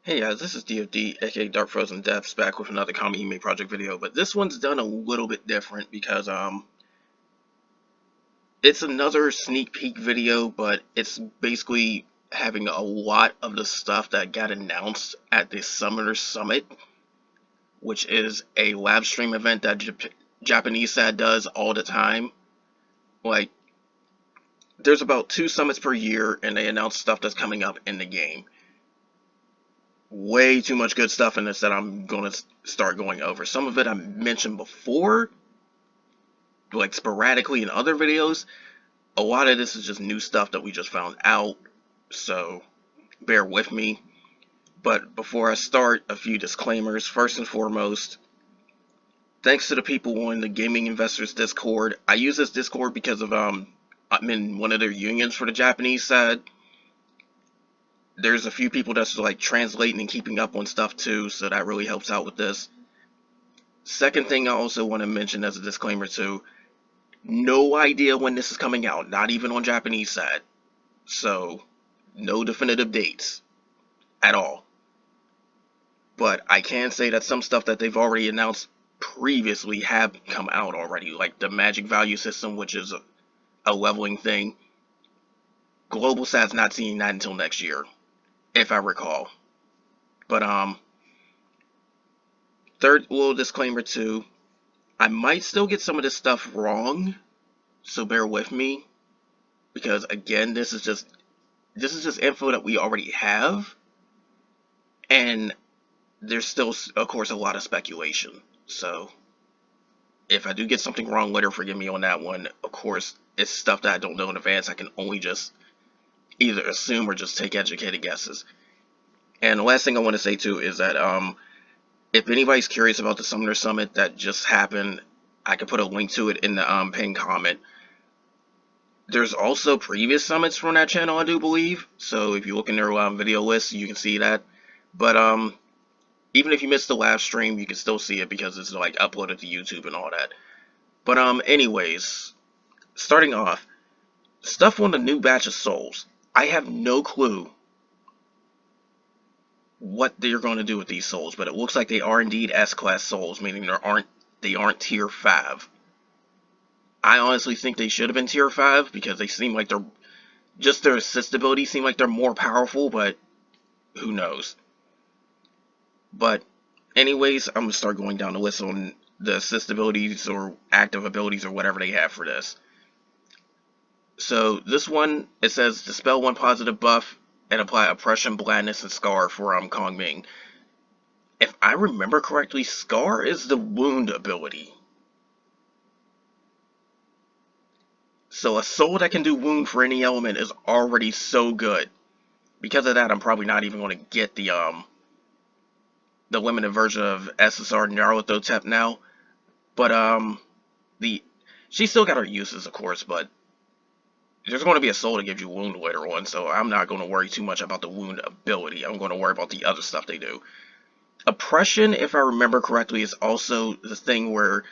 Hey guys, this is DFD, aka Dark Frozen Depths, back with another Kamhime project video, but this one's done a little bit different because it's another sneak peek video, but it's basically having a lot of the stuff that got announced at the Summoner Summit, which is a live stream event that Japanese SAD does all the time. Like, there's about 2 summits per year, and they announce stuff that's coming up in the game. Way too much good stuff in this that I'm going to start going over. Some of it I mentioned before, like sporadically in other videos. A lot of this is just new stuff that we just found out, so bear with me. But before I start, a few disclaimers. First and foremost, thanks to the people on the Gaming Investors Discord. I use this Discord because of I'm in one of their unions for the Japanese side. There's a few people that's like translating and keeping up on stuff too, so that really helps out with this. Second thing I also want to mention as a disclaimer too, no idea when this is coming out, not even on Japanese side. So, no definitive dates at all. But I can say that some stuff that they've already announced previously have come out already, like the magic value system, which is a leveling thing. Global SAD's not seeing that until next year, if I recall. But third little disclaimer too, I might still get some of this stuff wrong, so bear with me, because again, this is just info that we already have, and there's still, of course, a lot of speculation. So if I do get something wrong later, forgive me on that one. Of course, it's stuff that I don't know in advance. I can only just either assume or just take educated guesses. And the last thing I want to say too is that if anybody's curious about the Summoner Summit that just happened, I can put a link to it in the pinned comment. There's also previous summits from that channel, I do believe. So if you look in their video list, you can see that. But even if you missed the live stream, you can still see it because it's like uploaded to YouTube and all that. But anyways, starting off, stuff on the new batch of souls. I have no clue what they're going to do with these souls, but it looks like they are indeed S-class souls, meaning they aren't tier 5. I honestly think they should have been tier 5 because they seem like they're just their assist abilities seem like they're more powerful, but who knows. But anyways, I'm gonna start going down the list on the assist abilities or active abilities or whatever they have for this. So this one, it says dispel 1 positive buff and apply oppression, blandness, and scar for Kamhime. If I remember correctly, scar is the wound ability. So a soul that can do wound for any element is already so good. Because of that, I'm probably not even going to get the limited version of SSR Naruto now. But she's still got her uses, of course, but there's going to be a soul that gives you wound later on, so I'm not going to worry too much about the wound ability. I'm going to worry about the other stuff they do. Oppression, if I remember correctly, is also the thing where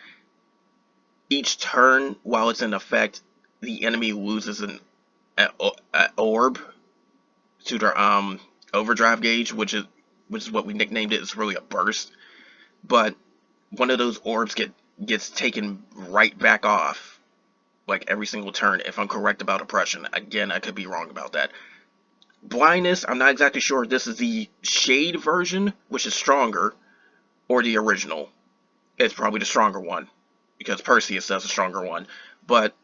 each turn, while it's in effect, the enemy loses an orb to their overdrive gauge, which is what we nicknamed it. It's really a burst, but one of those orbs gets taken right back off, like every single turn. If I'm correct about oppression, again, I could be wrong about that. Blindness, I'm not exactly sure if this is the shade version, which is stronger, or the original. It's probably the stronger one, because Perseus does a stronger one. But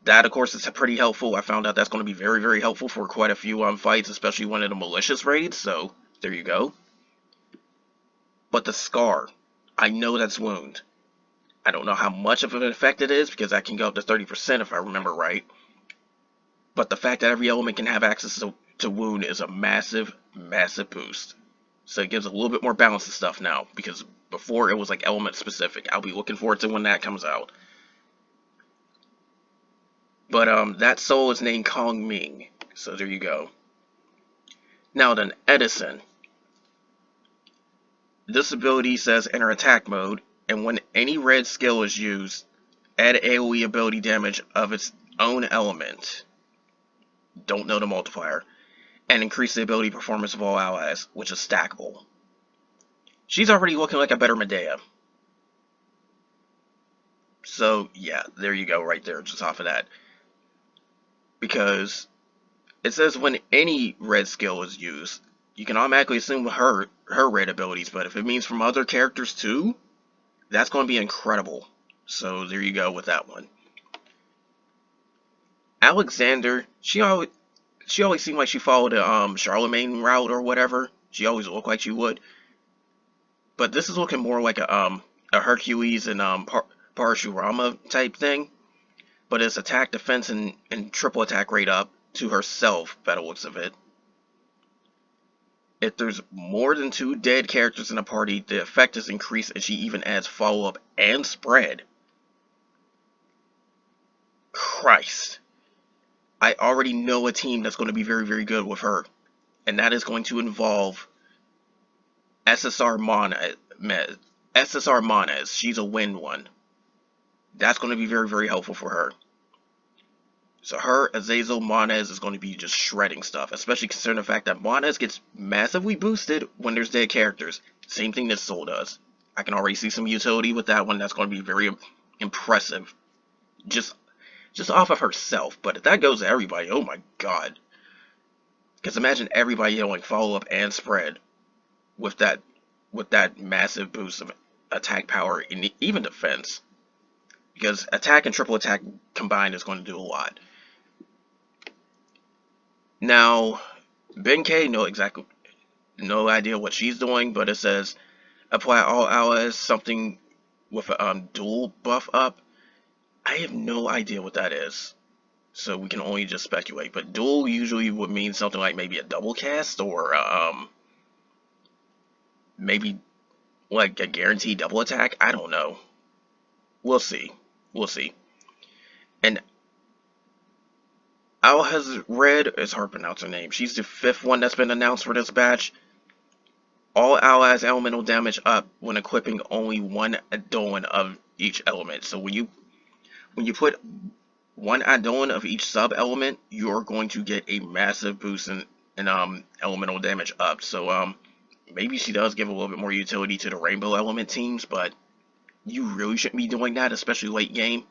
that, of course, is pretty helpful. I found out that's going to be very, very helpful for quite a few fights, especially one of the malicious raids, so there you go. But the scar, I know that's wound. I don't know how much of an effect it is, because that can go up to 30% if I remember right. But the fact that every element can have access to wound is a massive, massive boost. So it gives a little bit more balance to stuff now, because before it was like element specific. I'll be looking forward to when that comes out. But that soul is named Kamhime, so there you go. Now then, Edison. This ability says enter attack mode, and when any red skill is used, add AoE ability damage of its own element. Don't know the multiplier. and increase the ability performance of all allies, which is stackable. She's already looking like a better Medea. So, yeah, there you go right there, just off of that. Because it says when any red skill is used, you can automatically assume her red abilities, but if it means from other characters too, that's going to be incredible. So there you go with that one. Alexander, she always seemed like she followed the Charlemagne route or whatever. She always looked like she would. But this is looking more like a Hercules and Parashurama type thing. But it's attack, defense, and triple attack rate up to herself, by the looks of it. If there's more than 2 dead characters in a party, the effect is increased, and she even adds follow-up and spread. Christ. I already know a team that's going to be very, very good with her. And that is going to involve SSR Monez. She's a win one. That's going to be very, very helpful for her. So her, Azazel, Monez is going to be just shredding stuff, especially considering the fact that Monez gets massively boosted when there's dead characters. Same thing that Soul does. I can already see some utility with that one. That's going to be very impressive. Just off of herself. But if that goes to everybody, oh my god. Because imagine everybody yelling follow up and spread with that massive boost of attack power and even defense. Because attack and triple attack combined is going to do a lot. Now, Benkei, no idea what she's doing, but it says apply all allies something with a dual buff up. I have no idea what that is, so we can only just speculate. But dual usually would mean something like maybe a double cast or maybe like a guaranteed double attack. I don't know. We'll see. And Al has Red is hard to pronounce her name. She's the 5th one that's been announced for this batch. All allies elemental damage up when equipping only one Eidolon of each element. So when you put one Eidolon of each sub element, you're going to get a massive boost in elemental damage up. So maybe she does give a little bit more utility to the rainbow element teams, but you really shouldn't be doing that, especially late game.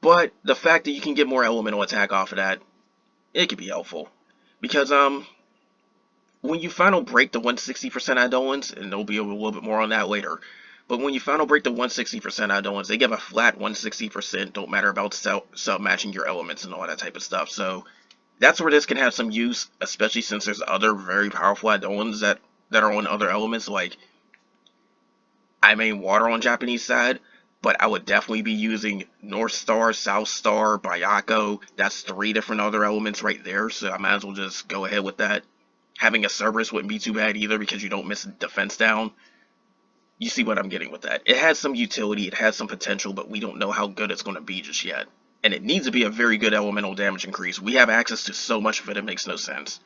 But the fact that you can get more elemental attack off of that, it could be helpful. Because when you final break the 160% Eidolons, and there'll be a little bit more on that later, but when you final break the 160% Eidolons, they give a flat 160%, don't matter about sub-matching your elements and all that type of stuff. So that's where this can have some use, especially since there's other very powerful Eidolons that are on other elements, like I main water on Japanese side, but I would definitely be using North Star, South Star, Bayako. That's 3 different other elements right there, so I might as well just go ahead with that. Having a Cerberus wouldn't be too bad either because you don't miss defense down. You see what I'm getting with that. It has some utility, it has some potential, but we don't know how good it's going to be just yet. And it needs to be a very good elemental damage increase. We have access to so much of it, it makes no sense.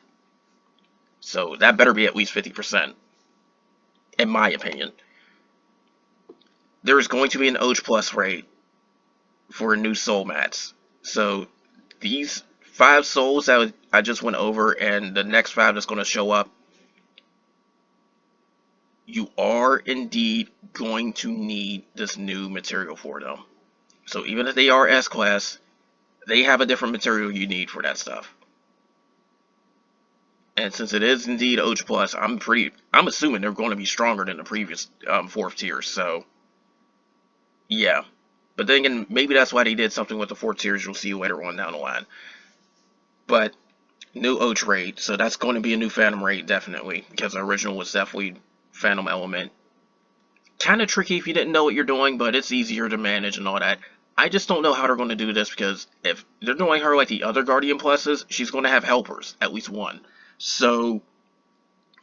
So that better be at least 50%, in my opinion. There is going to be an OG Plus raid for new soul mats. So these 5 souls that I just went over and the next 5 that's going to show up, you are indeed going to need this new material for them. So even if they are S-Class, they have a different material you need for that stuff. And since it is indeed OG Plus, I'm assuming they're going to be stronger than the previous 4th tiers, so yeah. But then again, maybe that's why they did something with the 4 tiers. You'll see later on down the line. But new OG raid, so that's going to be a new Phantom raid, definitely, because the original was definitely Phantom element. Kind of tricky if you didn't know what you're doing, but it's easier to manage and all that. I just don't know how they're going to do this, because if they're doing her like the other Guardian Pluses, she's going to have helpers, at least one. So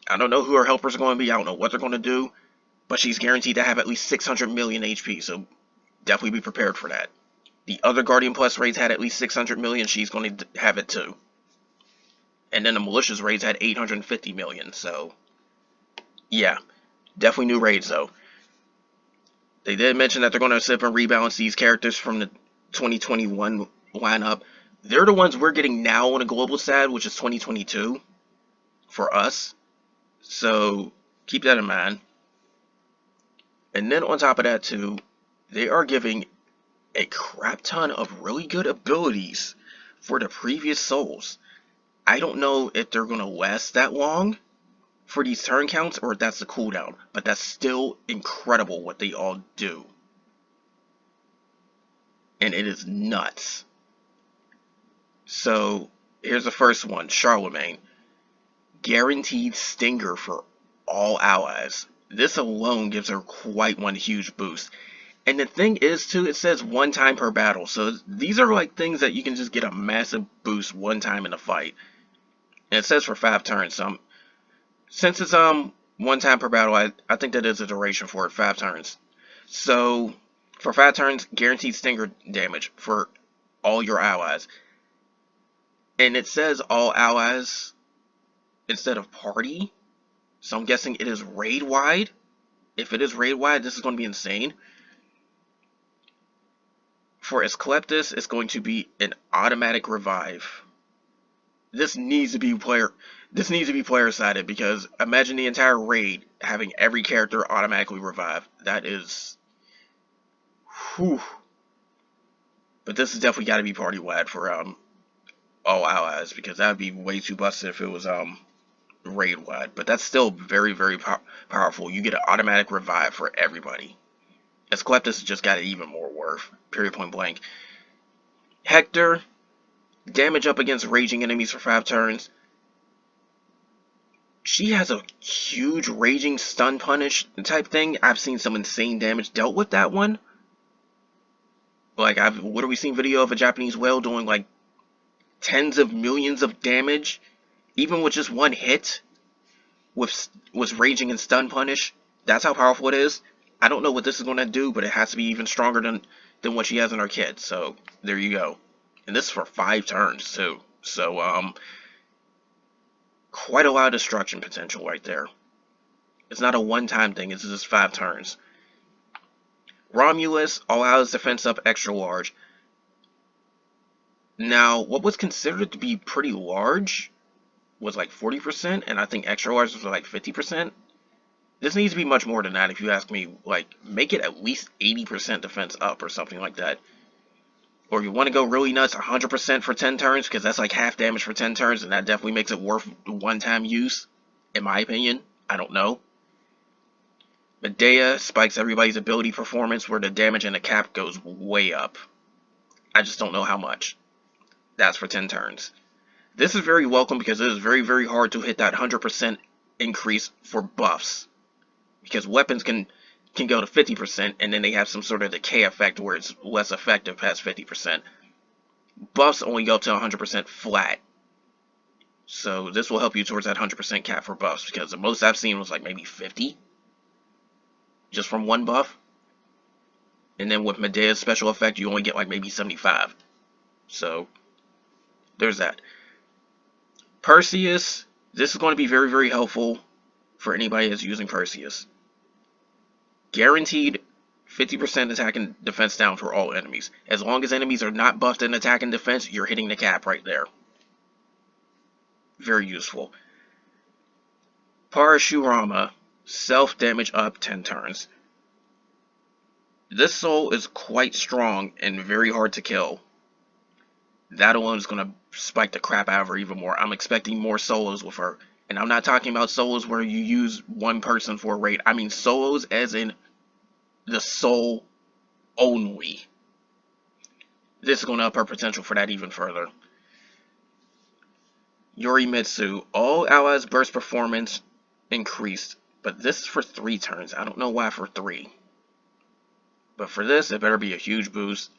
I don't know who her helpers are going to be. I don't know what they're going to do, but she's guaranteed to have at least 600 million HP, so definitely be prepared for that. The other Guardian Plus raids had at least 600 million. She's going to have it too. And then the Malicious raids had 850 million. So, yeah. Definitely new raids, though. They did mention that they're going to sip and rebalance these characters from the 2021 lineup. They're the ones we're getting now on a global stat, which is 2022 for us. So keep that in mind. And then on top of that too, they are giving a crap ton of really good abilities for the previous souls. I don't know if they're going to last that long for these turn counts or if that's the cooldown, but that's still incredible what they all do. And it is nuts. So here's the first one, Charlemagne. Guaranteed stinger for all allies. This alone gives her quite one huge boost. And the thing is too, it says one time per battle. So these are like things that you can just get a massive boost one time in a fight. And it says for 5 turns. Since it's one time per battle, I think that is a duration for it, 5 turns. So for 5 turns, guaranteed stinger damage for all your allies. And it says all allies instead of party. So I'm guessing it is raid wide. If it is raid wide, this is going to be insane. For Asclepius, it's going to be an automatic revive. This needs to be player sided, because imagine the entire raid having every character automatically revive. That is, whew. But this has definitely got to be party wide for all allies, because that would be way too busted if it was raid wide. But that's still very, very powerful. You get an automatic revive for everybody. Asclepius just got it even more worth. Period, point blank. Hector, damage up against raging enemies for 5 turns. She has a huge raging stun punish type thing. I've seen some insane damage dealt with that one. Like, what are we seeing video of a Japanese whale doing like tens of millions of damage, even with just one hit with raging and stun punish. That's how powerful it is. I don't know what this is going to do, but it has to be even stronger than what she has in her kit. So there you go. And this is for 5 turns too. So quite a lot of destruction potential right there. It's not a one-time thing. It's just 5 turns. Romulus allows defense up extra large. Now, what was considered to be pretty large was like 40%, and I think extra large was like 50%. This needs to be much more than that if you ask me. Like, make it at least 80% defense up or something like that. Or if you want to go really nuts, 100% for 10 turns, because that's like half damage for 10 turns, and that definitely makes it worth one-time use, in my opinion. I don't know. Medea spikes everybody's ability performance, where the damage and the cap goes way up. I just don't know how much. That's for 10 turns. This is very welcome, because it is very, very hard to hit that 100% increase for buffs. Because weapons can go to 50%, and then they have some sort of decay effect where it's less effective past 50%. Buffs only go to 100% flat. So this will help you towards that 100% cap for buffs, because the most I've seen was like maybe 50. Just from one buff. And then with Medea's special effect, you only get like maybe 75. So there's that. Perseus, this is going to be very, very helpful for anybody that's using Perseus. Guaranteed 50% attack and defense down for all enemies. As long as enemies are not buffed in attack and defense, you're hitting the cap right there. Very useful. Parashurama, self-damage up 10 turns. This soul is quite strong and very hard to kill. That alone is going to spike the crap out of her even more. I'm expecting more solos with her. And I'm not talking about solos where you use one person for a raid. I mean solos as in the soul only. This is going to up her potential for that even further. Yorimitsu, all allies burst performance increased, but this is for 3 turns. I don't know why for 3. But for this, it better be a huge boost.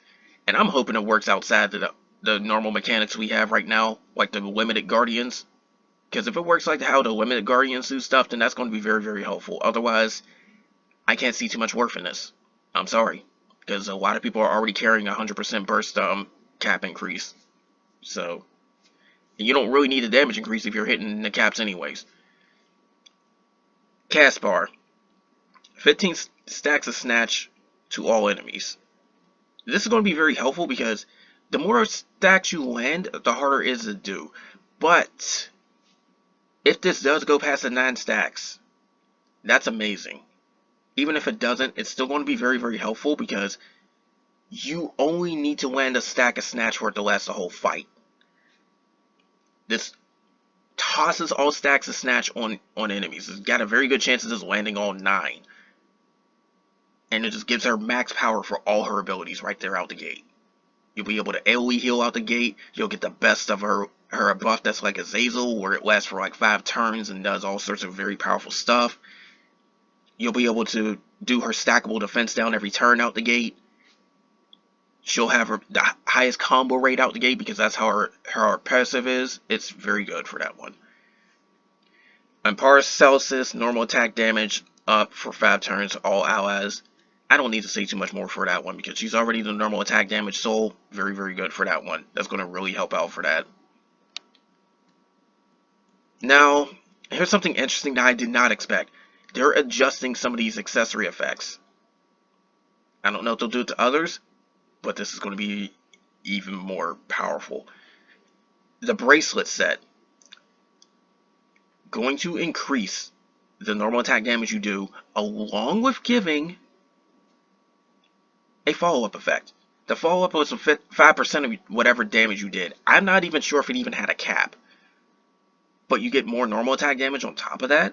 And I'm hoping it works outside the normal mechanics we have right now, like the limited guardians. Because if it works like how the limited guardians do stuff, then that's going to be very, very helpful. Otherwise, I can't see too much worth in this. I'm sorry. Because a lot of people are already carrying 100% burst cap increase. So, you don't really need a damage increase if you're hitting the caps anyways. Caspar. 15 stacks of snatch to all enemies. This is going to be very helpful because the more stacks you land, the harder it is to do. But if this does go past the 9 stacks, that's amazing. Even if it doesn't, it's still going to be very, very helpful because you only need to land a stack of snatch for it to last the whole fight. This tosses all stacks of snatch on enemies. It's got a very good chance of just landing all 9. And it just gives her max power for all her abilities right there out the gate. You'll be able to AoE heal out the gate. You'll get the best of her buff that's like Azazel, where it lasts for like 5 turns and does all sorts of very powerful stuff. You'll be able to do her stackable defense down every turn out the gate. She'll have the highest combo rate out the gate because that's how her passive is. It's very good for that one. And Paracelsus, normal attack damage up for 5 turns, all allies. I don't need to say too much more for that one because she's already the normal attack damage soul. Very, very good for that one. That's going to really help out for that. Now, here's something interesting that I did not expect. They're adjusting some of these accessory effects. I don't know if they'll do it to others, but this is going to be even more powerful. The bracelet set. Going to increase the normal attack damage you do, along with giving a follow-up effect. The follow-up was 5% of whatever damage you did. I'm not even sure if it even had a cap. But you get more normal attack damage on top of that.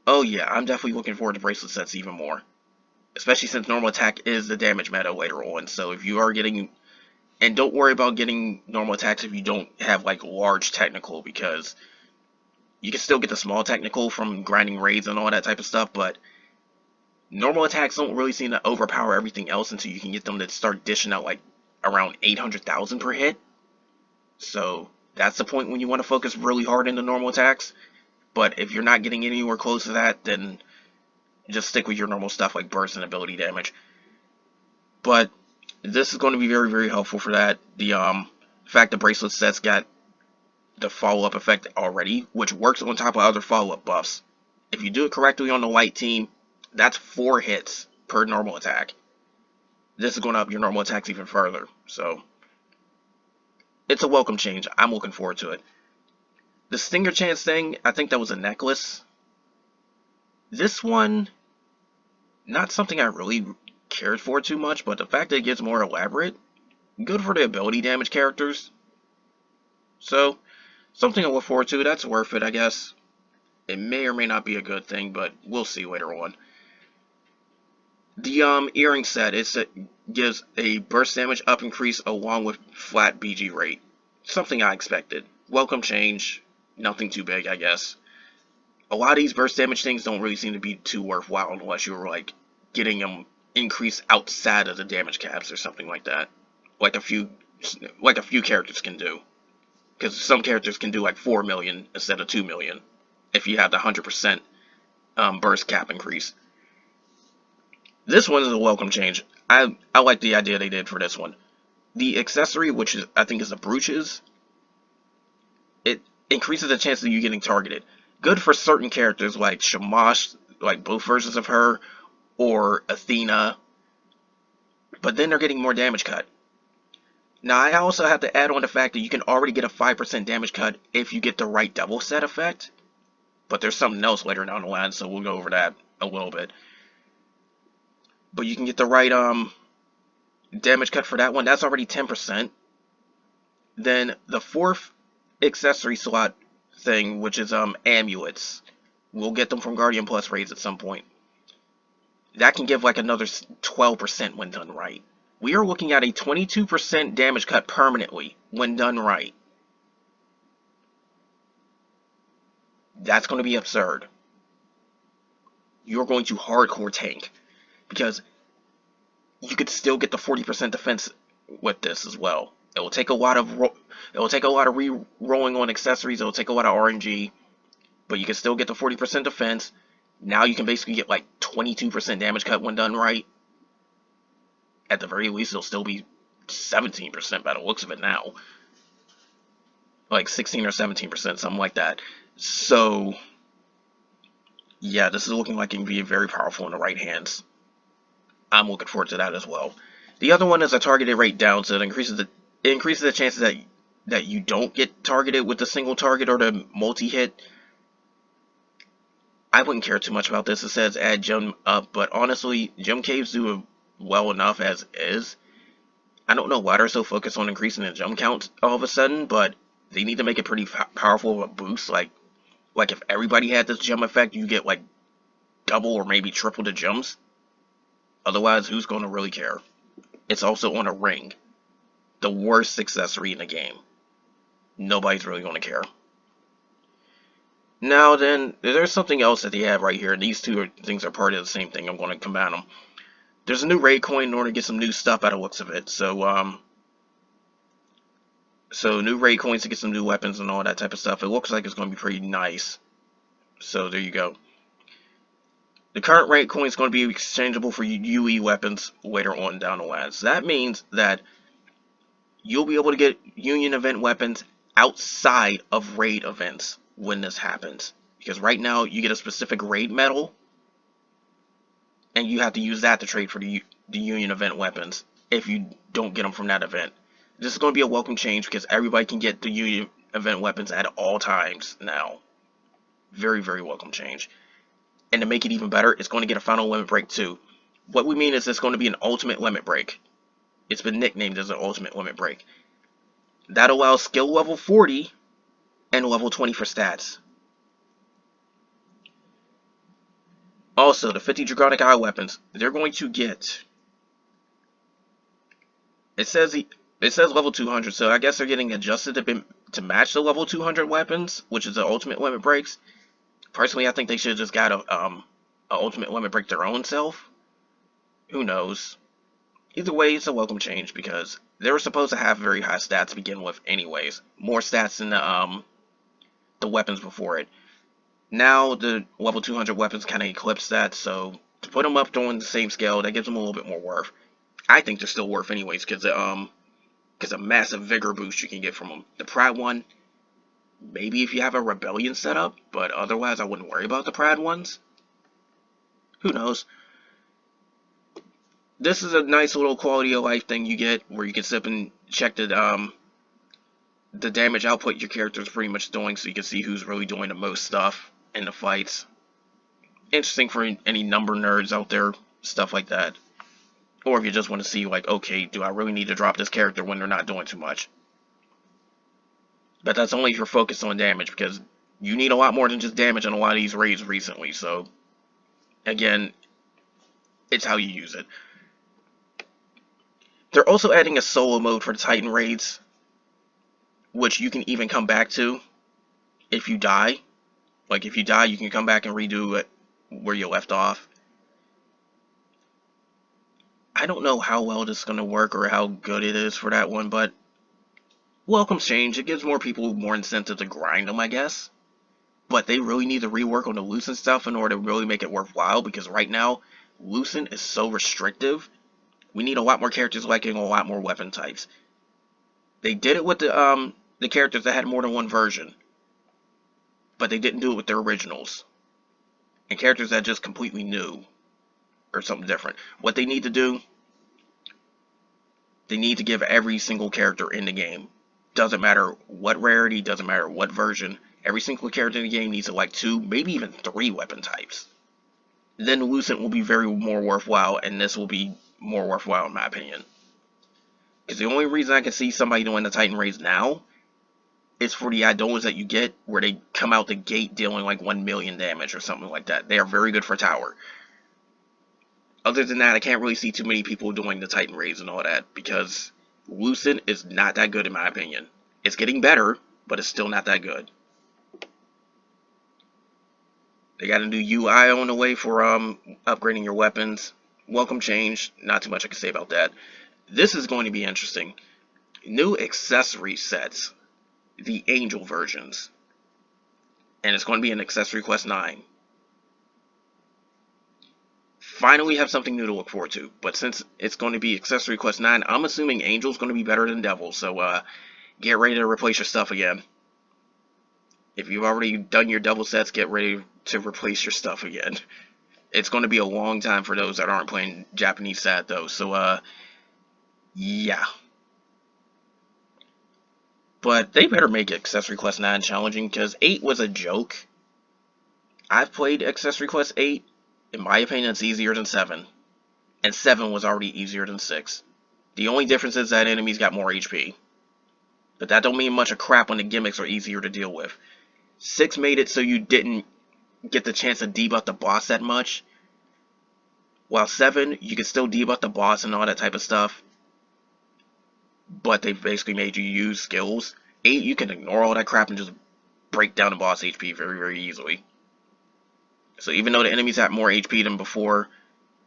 Oh yeah, I'm definitely looking forward to bracelet sets even more. Especially since normal attack is the damage meta later on. So if you are getting... And don't worry about getting normal attacks if you don't have like large technical, because you can still get the small technical from grinding raids and all that type of stuff, but normal attacks don't really seem to overpower everything else until you can get them to start dishing out like around 800,000 per hit. So that's the point when you want to focus really hard into normal attacks. But if you're not getting anywhere close to that, then just stick with your normal stuff like burst and ability damage. But this is going to be very, very helpful for that. The fact the bracelet set's got the follow-up effect already, which works on top of other follow-up buffs. If you do it correctly on the light team, that's 4 hits per normal attack. This is going to up your normal attacks even further. So it's a welcome change. I'm looking forward to it. The Stinger Chance thing, I think that was a necklace. This one, not something I really cared for too much, but the fact that it gets more elaborate, good for the ability damage characters. So, something to look forward to. That's worth it, I guess. It may or may not be a good thing, but we'll see later on. The earring set, it gives a burst damage up increase along with flat BG rate. Something I expected. Welcome change. Nothing too big, I guess. A lot of these burst damage things don't really seem to be too worthwhile unless you're like getting them increase outside of the damage caps or something like that. Like a few characters can do. Because some characters can do like 4 million instead of 2 million if you have the 100% burst cap increase. This one is a welcome change. I like the idea they did for this one. The accessory, which is, I think is the brooches, it increases the chance of you getting targeted. Good for certain characters like Shamash, like both versions of her, or Athena, but then they're getting more damage cut. Now I also have to add on the fact that you can already get a 5% damage cut if you get the right double set effect, but there's something else later down the line, so we'll go over that a little bit. But you can get the right damage cut for that one. That's already 10%. Then the 4th accessory slot thing, which is amulets. We'll get them from Guardian Plus raids at some point. That can give like another 12% when done right. We are looking at a 22% damage cut permanently when done right. That's going to be absurd. You're going to hardcore tank, because you could still get the 40% defense with this as well. It will take a lot of re-rolling on accessories. It will take a lot of RNG, but you can still get the 40% defense. Now you can basically get like 22% damage cut when done right. At the very least, it'll still be 17% by the looks of it now. Like 16 or 17%, something like that. So, yeah, this is looking like it can be very powerful in the right hands. I'm looking forward to that as well. The other one is a targeted rate down, so it increases the chances that you don't get targeted with the single target or the multi-hit. I wouldn't care too much about this. It says add gem up, but honestly, gem caves do well enough as is. I don't know why they're so focused on increasing the gem count all of a sudden, but they need to make it pretty powerful of a boost. Like if everybody had this gem effect, you get like double or maybe triple the gems. Otherwise, who's going to really care? It's also on a ring. The worst accessory in the game. Nobody's really going to care. Now then, there's something else that they have right here. These two things are part of the same thing. I'm going to combine them. There's a new raid coin in order to get some new stuff out of the looks of it. So new raid coins to get some new weapons and all that type of stuff. It looks like it's going to be pretty nice. So there you go. The current raid coin is going to be exchangeable for UE weapons later on down the line. So that means that you'll be able to get Union event weapons outside of raid events when this happens. Because right now you get a specific raid medal, and you have to use that to trade for the Union event weapons if you don't get them from that event. This is going to be a welcome change because everybody can get the Union event weapons at all times now. Very, very welcome change. And to make it even better, it's going to get a final limit break too. What we mean is it's going to be an ultimate limit break. It's been nicknamed as an ultimate limit break. That allows skill level 40 and level 20 for stats. Also, the 50 Draconic Eye weapons, they're going to get... It says level 200, so I guess they're getting adjusted to match the level 200 weapons, which is the ultimate limit breaks. Personally, I think they should have just got a ultimate limit break their own self. Who knows? Either way, it's a welcome change because they were supposed to have very high stats to begin with anyways. More stats than the weapons before it. Now the level 200 weapons kind of eclipse that, so to put them up on the same scale, that gives them a little bit more worth. I think they're still worth anyways because a massive vigor boost you can get from them. The Pride one, maybe if you have a rebellion setup, but otherwise I wouldn't worry about the Pride ones. Who knows? This is a nice little quality of life thing you get where you can sit and check the damage output your character is pretty much doing, so you can see who's really doing the most stuff in the fights. Interesting for any number nerds out there, stuff like that. Or if you just want to see, like, okay, do I really need to drop this character when they're not doing too much? But that's only if you're focused on damage, because you need a lot more than just damage in a lot of these raids recently, so again, it's how you use it. They're also adding a solo mode for the Titan raids, which you can even come back to if you die. Like, if you die, you can come back and redo it where you left off. I don't know how well this is going to work or how good it is for that one, but welcome change. It gives more people more incentive to grind them, I guess. But they really need to rework on the Lucent stuff in order to really make it worthwhile, because right now, Lucent is so restrictive. We need a lot more characters liking a lot more weapon types. They did it with the characters that had more than one version, but they didn't do it with their originals. And characters that just completely new, or something different. What they need to do, they need to give every single character in the game, doesn't matter what rarity, doesn't matter what version, every single character in the game needs to like 2, maybe even 3 weapon types. Then Lucent will be very more worthwhile, and this will be more worthwhile in my opinion. Because the only reason I can see somebody doing the Titan raids now is for the Idolas that you get, where they come out the gate dealing like 1 million damage or something like that. They are very good for tower. Other than that, I can't really see too many people doing the Titan raids and all that, because Lucent is not that good in my opinion. It's getting better, but it's still not that good. They got a new UI on the way for upgrading your weapons. Welcome change. Not too much I can say about that. This is going to be interesting. New accessory sets. The Angel versions. And it's going to be in Accessory Quest 9. Finally have something new to look forward to. But since it's going to be Accessory Quest 9, I'm assuming Angel's going to be better than Devil. So get ready to replace your stuff again. If you've already done your Devil sets, get ready to replace your stuff again. It's going to be a long time for those that aren't playing Japanese SAT though. So Yeah. But they better make Accessory Quest 9 challenging, because 8 was a joke. I've played Accessory Quest 8. In my opinion, it's easier than 7. And 7 was already easier than 6. The only difference is that enemies got more HP. But that don't mean much of crap when the gimmicks are easier to deal with. 6 made it so you didn't get the chance to debut the boss that much. While 7, you could still debut the boss and all that type of stuff. But they basically made you use skills. 8, you can ignore all that crap and just break down the boss HP very, very easily. So even though the enemies have more HP than before,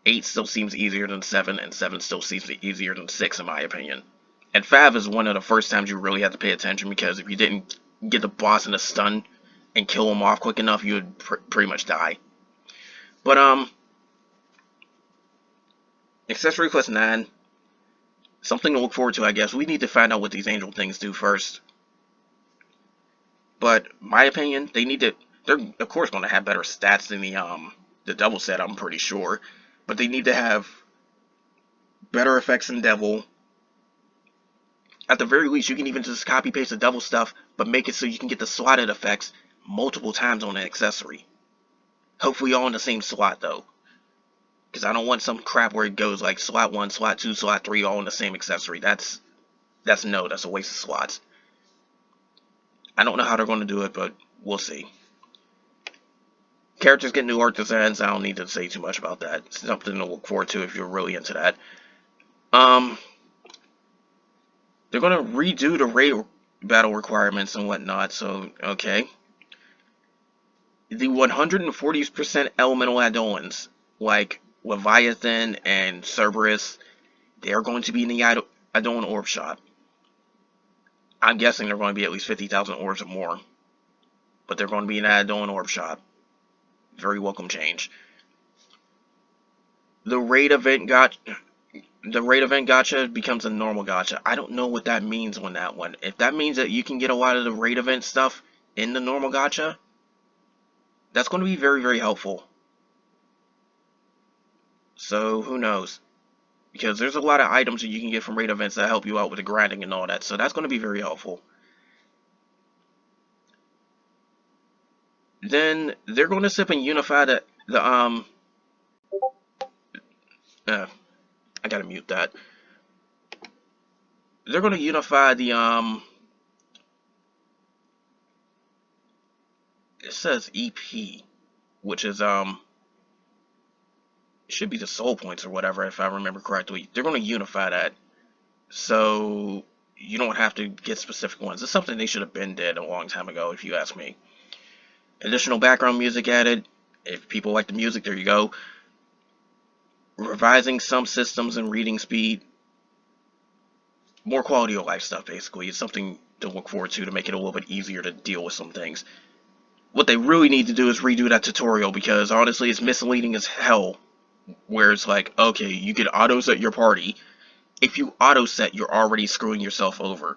8 still seems easier than 7, and 7 still seems easier than 6 in my opinion. And 5 is one of the first times you really have to pay attention, because if you didn't get the boss in a stun and kill him off quick enough, you would pretty much die. But Accessory Quest 9, something to look forward to, I guess. We need to find out what these angel things do first. But my opinion, they're of course going to have better stats than the Devil set, I'm pretty sure. But they need to have better effects than Devil. At the very least, you can even just copy paste the Devil stuff, but make it so you can get the slotted effects multiple times on an accessory. Hopefully all in the same slot though, because I don't want some crap where it goes like slot 1, slot 2, slot 3 all in the same accessory. That's a waste of slots. I don't know how they're going to do it, but we'll see. Characters get new art designs. I don't need to say too much about that. It's something to look forward to if you're really into that. They're going to redo the raid battle requirements and whatnot, so, okay. The 140% elemental add-ons, like Leviathan and Cerberus, they are going to be in the add-on orb shop. I'm guessing they're going to be at least 50,000 orbs or more. But they're going to be an add-on orb shop. Very welcome change. The raid event gacha becomes a normal gacha. I don't know what that means on that one. If that means that you can get a lot of the raid event stuff in the normal gacha, that's going to be very, very helpful. So, who knows? Because there's a lot of items that you can get from raid events that help you out with the grinding and all that. So that's going to be very helpful. Then they're going to sip and unify I gotta mute that. They're going to unify the it says EP, which is it should be the soul points or whatever if I remember correctly. They're going to unify that, so you don't have to get specific ones. It's something they should have been did a long time ago, if you ask me. Additional background music added. If people like the music, there you go. Revising some systems and reading speed. More quality of life stuff, basically. It's something to look forward to make it a little bit easier to deal with some things. What they really need to do is redo that tutorial, because honestly it's misleading as hell. Where it's like, okay, you can auto-set your party. If you auto-set, you're already screwing yourself over.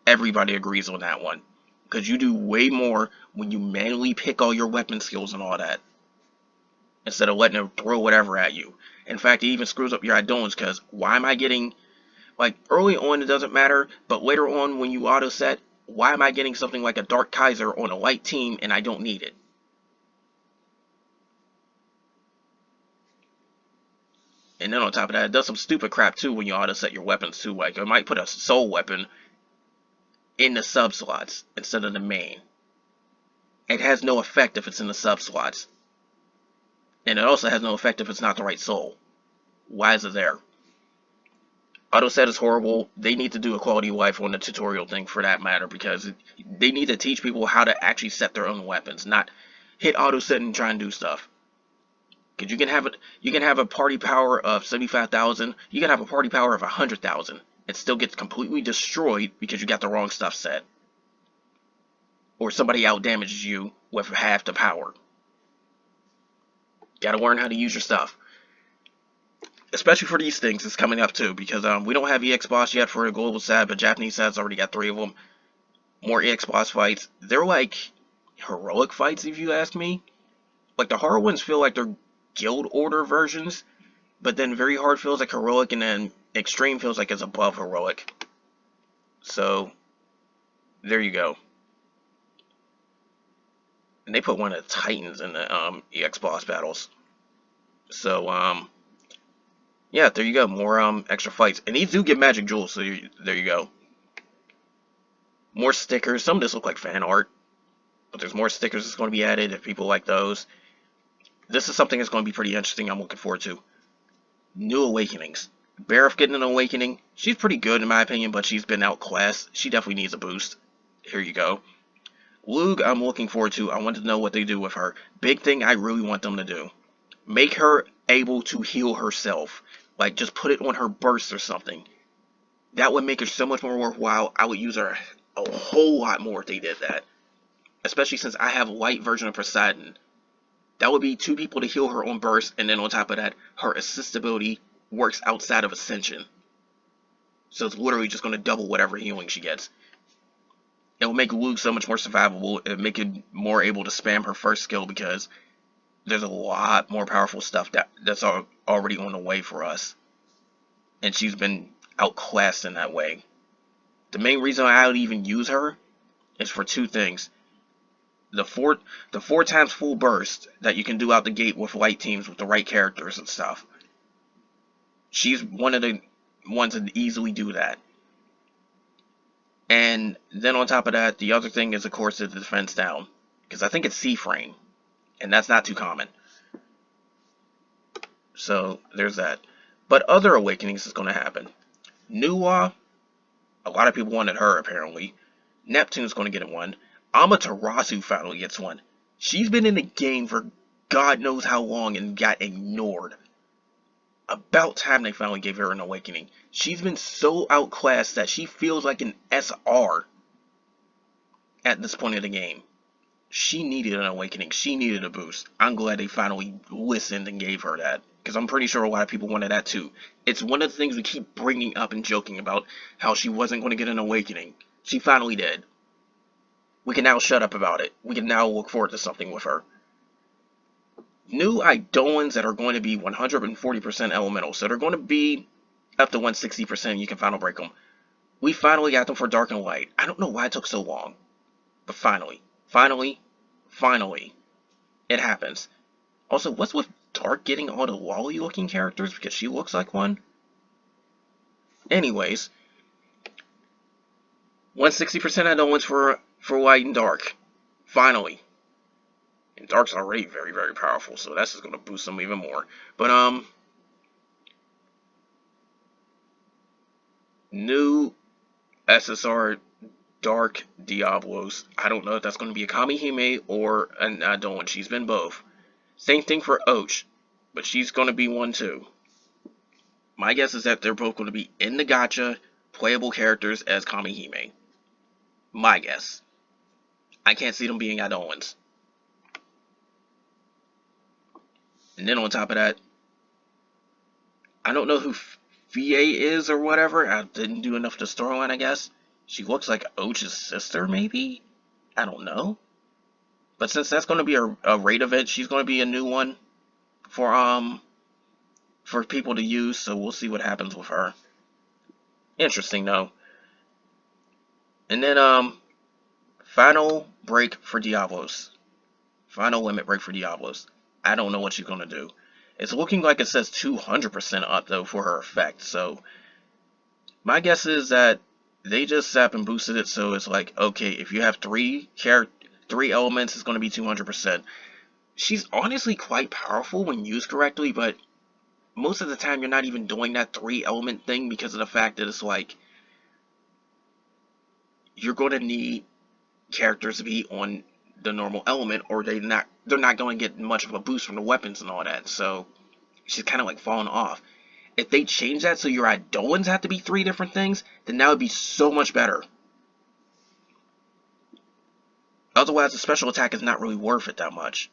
Everybody agrees on that one. Because you do way more when you manually pick all your weapon skills and all that, instead of letting it throw whatever at you. In fact, it even screws up your add-ons, because why am I getting, like, early on it doesn't matter, but later on when you auto-set, why am I getting something like a Dark Kaiser on a light team and I don't need it? And then on top of that, it does some stupid crap too when you auto-set your weapons too. Like, it might put a soul weapon in the sub-slots instead of the main. It has no effect if it's in the sub-slots. And it also has no effect if it's not the right soul. Why is it there? Auto-set is horrible. They need to do a quality of life on the tutorial thing for that matter, because they need to teach people how to actually set their own weapons, not hit auto-set and try and do stuff. Because you can have a party power of 75,000, you can have a party power of 100,000. It still gets completely destroyed because you got the wrong stuff set. Or somebody out-damages you with half the power. Gotta learn how to use your stuff. Especially for these things, it's coming up too, because we don't have EX boss yet for a global set, but Japanese set's already got 3 of them. More EX boss fights. They're like heroic fights, if you ask me. Like, the hard ones feel like they're guild order versions, but then very hard feels like heroic, and then extreme feels like it's above heroic. So there you go. And they put one of the Titans in the EX boss battles. So yeah, there you go. More extra fights, and these do get magic jewels. So there you go. More stickers. Some of this look like fan art, but there's more stickers that's going to be added if people like those. This is something that's going to be pretty interesting. I'm looking forward to. New awakenings. Barrett getting an awakening. She's pretty good in my opinion, but she's been outclassed. She definitely needs a boost. Here you go. Lug, I'm looking forward to. I want to know what they do with her. Big thing I really want them to do. Make her able to heal herself. Like, just put it on her burst or something. That would make her so much more worthwhile. I would use her a whole lot more if they did that. Especially since I have a light version of Poseidon. That would be 2 people to heal her on burst, and then on top of that, her assist ability works outside of Ascension. So it's literally just going to double whatever healing she gets. It will make Luke so much more survivable. It will make it more able to spam her first skill because there's a lot more powerful stuff that's already on the way for us. And she's been outclassed in that way. The main reason I would even use her is for 2 things. The 4 times full burst that you can do out the gate with light teams with the right characters and stuff. She's one of the ones that easily do that. And then on top of that, the other thing is of course the defense down. Because I think it's C-frame. And that's not too common. So there's that. But other awakenings is going to happen. Nuwa, a lot of people wanted her apparently. Neptune's going to get one. Amaterasu finally gets one. She's been in the game for God knows how long and got ignored. About time they finally gave her an awakening. She's been so outclassed that she feels like an SR at this point of the game. She needed an awakening. She needed a boost. I'm glad they finally listened and gave her that. Because I'm pretty sure a lot of people wanted that too. It's one of the things we keep bringing up and joking about. How she wasn't going to get an awakening. She finally did. We can now shut up about it. We can now look forward to something with her. New Eidolons that are going to be 140% elemental. So they're going to be up to 160%. You can final break them. We finally got them for Dark and Light. I don't know why it took so long. But finally, it happens. Also, what's with Dark getting all the lolly looking characters? Because she looks like one. Anyways, 160% Eidolons for Light and Dark. Finally. And Dark's already very, very powerful, so that's just going to boost them even more. But, new SSR Dark Diablos. I don't know if that's going to be a Kamhime or an Eidolon. She's been both. Same thing for Och, but she's going to be one too. My guess is that they're both going to be in the gacha, playable characters as Kamhime. My guess. I can't see them being Eidolons. And then on top of that, I don't know who Fie is or whatever. I didn't do enough to storyline, I guess. She looks like Och's sister, maybe? I don't know. But since that's going to be a raid event, she's going to be a new one for people to use. So we'll see what happens with her. Interesting, though. And then, final break for Diablos. Final limit break for Diablos. I don't know what she's going to do. It's looking like it says 200% up, though, for her effect. So, my guess is that they just sap and boosted it. So, it's like, okay, if you have 3 elements, it's going to be 200%. She's honestly quite powerful when used correctly, but most of the time you're not even doing that 3 element thing because of the fact that it's like, you're going to need characters to be on the normal element, or they're not going to get much of a boost from the weapons and all that. So she's kind of like falling off. If they change that so your Eidolons have to be 3 different things, then that would be so much better. Otherwise, the special attack is not really worth it that much.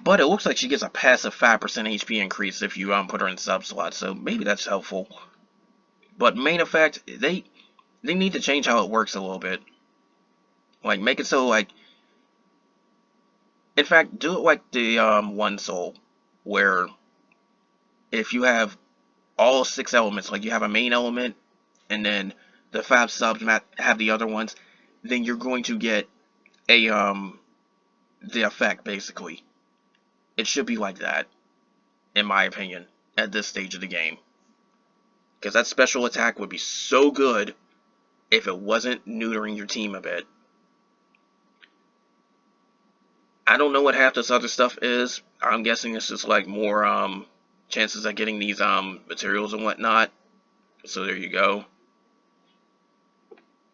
But it looks like she gets a passive 5% HP increase if you put her in sub slots, so maybe that's helpful. But main effect, they need to change how it works a little bit. Like, make it so, like, in fact, do it like the One Soul, where if you have all 6 elements. Like you have a main element, and then the 5 subs have the other ones. Then you're going to get a the effect basically. It should be like that, in my opinion, at this stage of the game. Because that special attack would be so good if it wasn't neutering your team a bit. I don't know what half this other stuff is. I'm guessing it's just like more chances at getting these materials and whatnot. So there you go.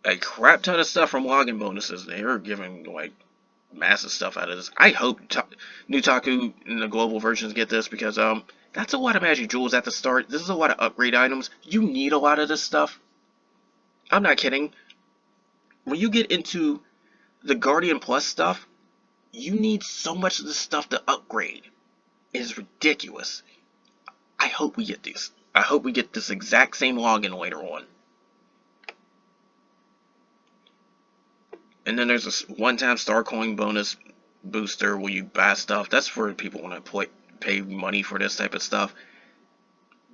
A crap ton of stuff from login bonuses. They're giving like massive stuff out of this. I hope Nutaku and the global versions get this, because that's a lot of magic jewels at the start. This is a lot of upgrade items. You need a lot of this stuff. I'm not kidding. When you get into the Guardian Plus stuff, you need so much of this stuff to upgrade. It is ridiculous. I hope we get these. I hope we get this exact same login later on. And then there's this one-time star coin bonus booster where you buy stuff. That's for people who want to pay money for this type of stuff.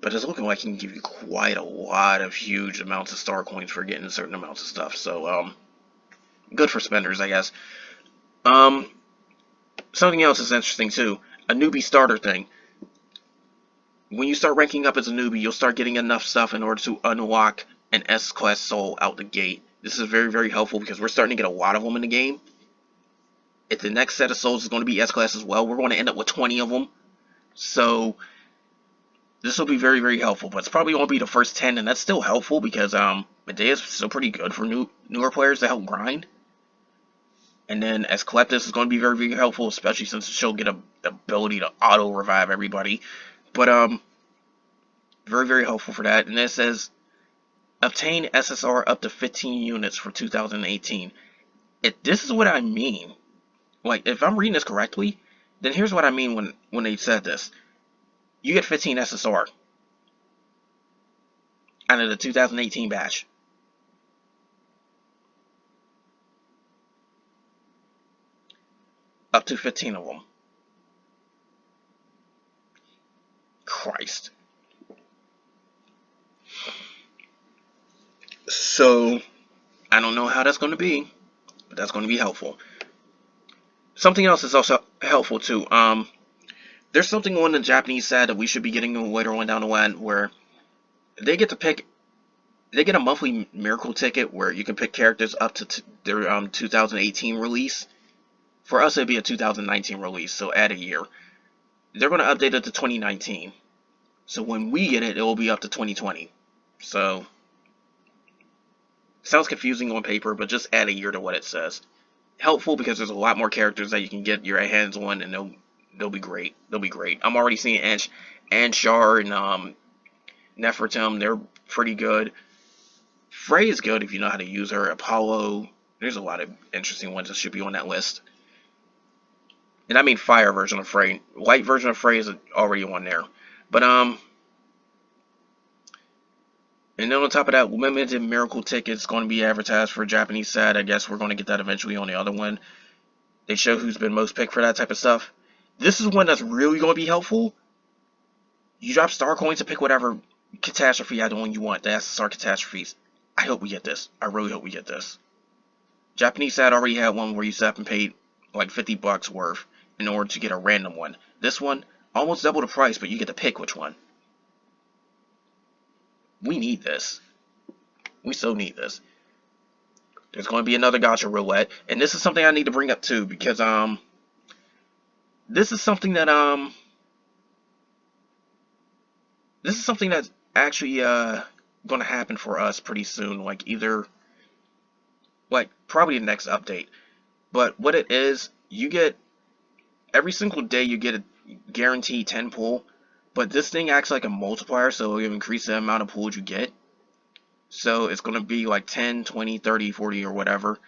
But it's looking like it can give you quite a lot of huge amounts of star coins for getting certain amounts of stuff. So, good for spenders, I guess. Something else is interesting too. A newbie starter thing. When you start ranking up as a newbie, you'll start getting enough stuff in order to unlock an S-class soul out the gate. This is very, very helpful because we're starting to get a lot of them in the game. If the next set of souls is going to be S-class as well, we're going to end up with 20 of them. So this will be very, very helpful. But it's probably going to be the first 10, and that's still helpful because Medea is still pretty good for newer players to help grind. And then as Kleptis is going to be very, very helpful, especially since she'll get the ability to auto-revive everybody. But, very, very helpful for that. And it says, obtain SSR up to 15 units for 2018. If this is what I mean, like, if I'm reading this correctly, then here's what I mean when they said this. You get 15 SSR out of the 2018 batch. Up to 15 of them. Christ. So, I don't know how that's going to be, but that's going to be helpful. Something else is also helpful too. There's something on the Japanese side that we should be getting later on down the line where they get to pick. They get a monthly miracle ticket where you can pick characters up to their 2018 release. For us, it'd be a 2019 release, so add a year. They're going to update it to 2019. So when we get it, it will be up to 2020. So, sounds confusing on paper, but just add a year to what it says. Helpful because there's a lot more characters that you can get your hands on, and they'll be great. They'll be great. I'm already seeing Anshar and Nefertum. They're pretty good. Frey is good if you know how to use her. Apollo. There's a lot of interesting ones that should be on that list. And I mean fire version of Frey. Light version of Frey is already on there. But, and then on top of that, limited miracle tickets going to be advertised for a Japanese side. I guess we're going to get that eventually on the other one. They show who's been most picked for that type of stuff. This is one that's really going to be helpful. You drop star coins to pick whatever catastrophe item you want. The SSR catastrophes. I hope we get this. I really hope we get this. Japanese side already had one where you sat up and paid like $50 worth in order to get a random one. This one, almost double the price, but you get to pick which one. We need this. We so need this. There's going to be another gacha roulette, and this is something I need to bring up too, because this is something that's actually going to happen for us pretty soon, like probably the next update. But what it is, you get every single day you get a guaranteed 10 pull, but this thing acts like a multiplier, so it'll increase the amount of pulls you get. So it's going to be like 10, 20, 30, 40, or whatever.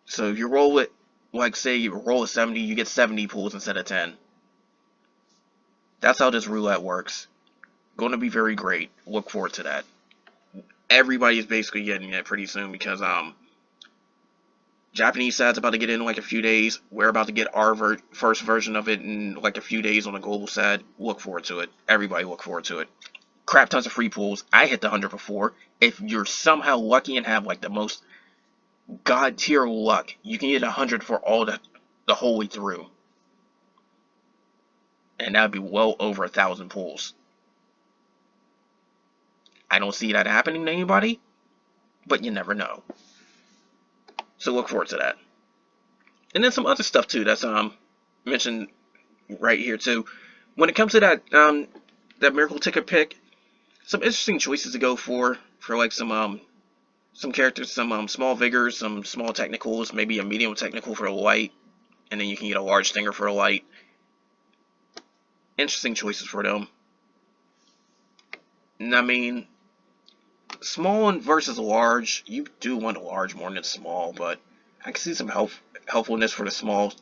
So if you roll it, like say you roll a 70, you get 70 pulls instead of 10. That's how this roulette works. Going to be very great. Look forward to that. Everybody is basically getting it pretty soon because Japanese side's about to get it in like a few days. We're about to get our first version of it in like a few days on the global side. Look forward to it. Everybody look forward to it. crap tons of free pulls. I hit the 100 before. If you're somehow lucky and have like the most god tier luck, you can get 100 for all the whole way through, and that'd be well over 1,000 pulls. I don't see that happening to anybody, but you never know. So look forward to that. And then some other stuff too that's mentioned right here too. When it comes to that that miracle ticket pick, some interesting choices to go for like some characters, some small vigors, some small technicals, maybe a medium technical for a light, and then you can get a large stinger for a light. Interesting choices for them. And I mean, small versus large, you do want a large more than small, but I can see some helpfulness for the small.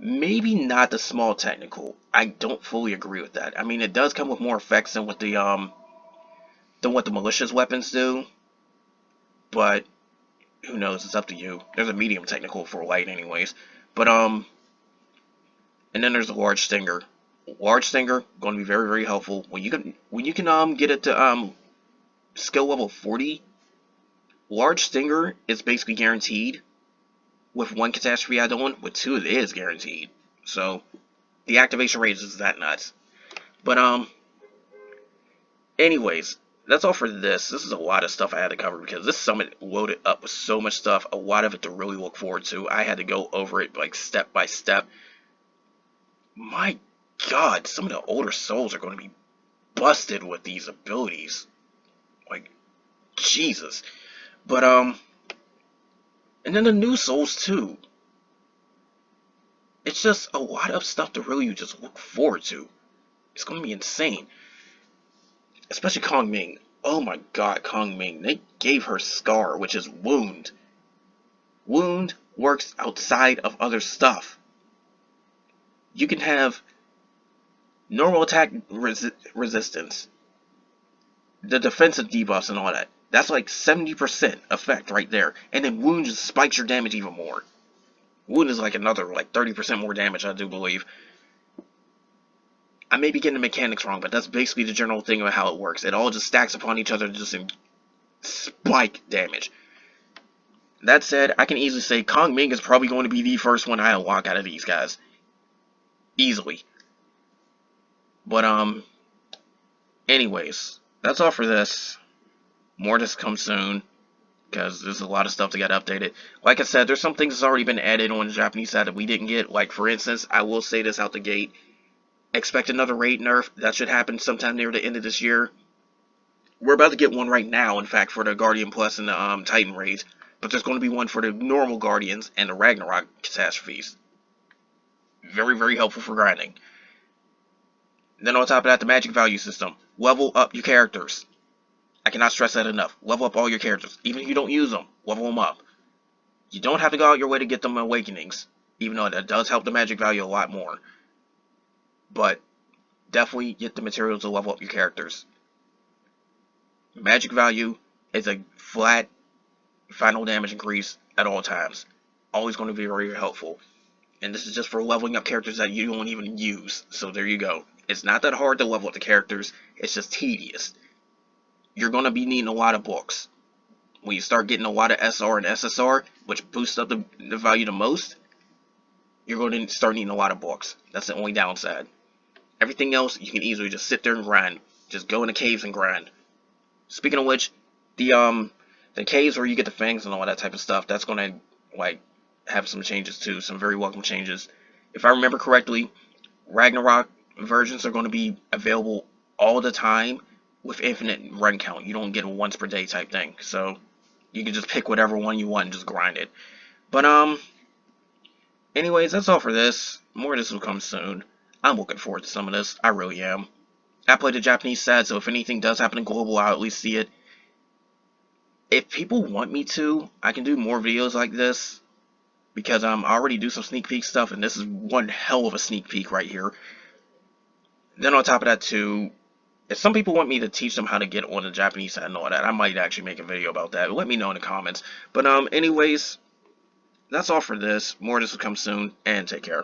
Maybe not the small technical. I don't fully agree with that. I mean, it does come with more effects than what the malicious weapons do, but who knows? It's up to you. There's a medium technical for light, anyways. But and then there's a large stinger. Large stinger going to be very, very helpful when you can get it to skill level 40. Large stinger is basically guaranteed. With 1 catastrophe add-on, with 2 it is guaranteed. So the activation rate is that nuts. But anyways, that's all for this. This is a lot of stuff I had to cover because this summit loaded up with so much stuff, a lot of it to really look forward to. I had to go over it like step by step. My god, some of the older souls are going to be busted with these abilities. Like, Jesus. But and then the new souls too. It's just a lot of stuff to really just look forward to. It's going to be insane. Especially Kamhime. Oh my god, Kamhime. They gave her Scar, which is Wound. Wound works outside of other stuff. You can have normal attack resistance, the defensive debuffs and all that. That's like 70% effect right there. And then Wound just spikes your damage even more. Wound is like another like 30% more damage, I do believe. I may be getting the mechanics wrong, but that's basically the general thing of how it works. It all just stacks upon each other to just spike damage. That said, I can easily say Kamhime is probably going to be the first one I unlock out of these guys. Easily. But anyways, that's all for this. More to come soon, because there's a lot of stuff that got updated. Like I said, there's some things that's already been added on the Japanese side that we didn't get. Like, for instance, I will say this out the gate. Expect another raid nerf. That should happen sometime near the end of this year. We're about to get one right now, in fact, for the Guardian Plus and the Titan raids. But there's going to be one for the normal Guardians and the Ragnarok catastrophes. Very, very helpful for grinding. Then on top of that, the magic value system. Level up your characters. I cannot stress that enough. Level up all your characters. Even if you don't use them, level them up. You don't have to go out your way to get them awakenings, even though that does help the magic value a lot more. But definitely get the materials to level up your characters. Magic value is a flat final damage increase at all times. Always going to be very helpful. And this is just for leveling up characters that you don't even use. So there you go. It's not that hard to level up the characters. It's just tedious. You're going to be needing a lot of books. When you start getting a lot of SR and SSR, which boosts up the value the most, you're going to start needing a lot of books. That's the only downside. Everything else, you can easily just sit there and grind. Just go in the caves and grind. Speaking of which, the caves where you get the fangs and all that type of stuff, that's going to, like, have some changes too. Some very welcome changes. If I remember correctly, Ragnarok versions are going to be available all the time with infinite run count. You don't get a once per day type thing. So, you can just pick whatever one you want and just grind it. But, anyways, that's all for this. More of this will come soon. I'm looking forward to some of this. I really am. I play the Japanese side, so if anything does happen in global, I'll at least see it. If people want me to, I can do more videos like this. Because I already do some sneak peek stuff, and this is one hell of a sneak peek right here. Then on top of that too, if some people want me to teach them how to get on the Japanese side and all that, I might actually make a video about that. Let me know in the comments. But anyways, that's all for this. More of this will come soon, and take care.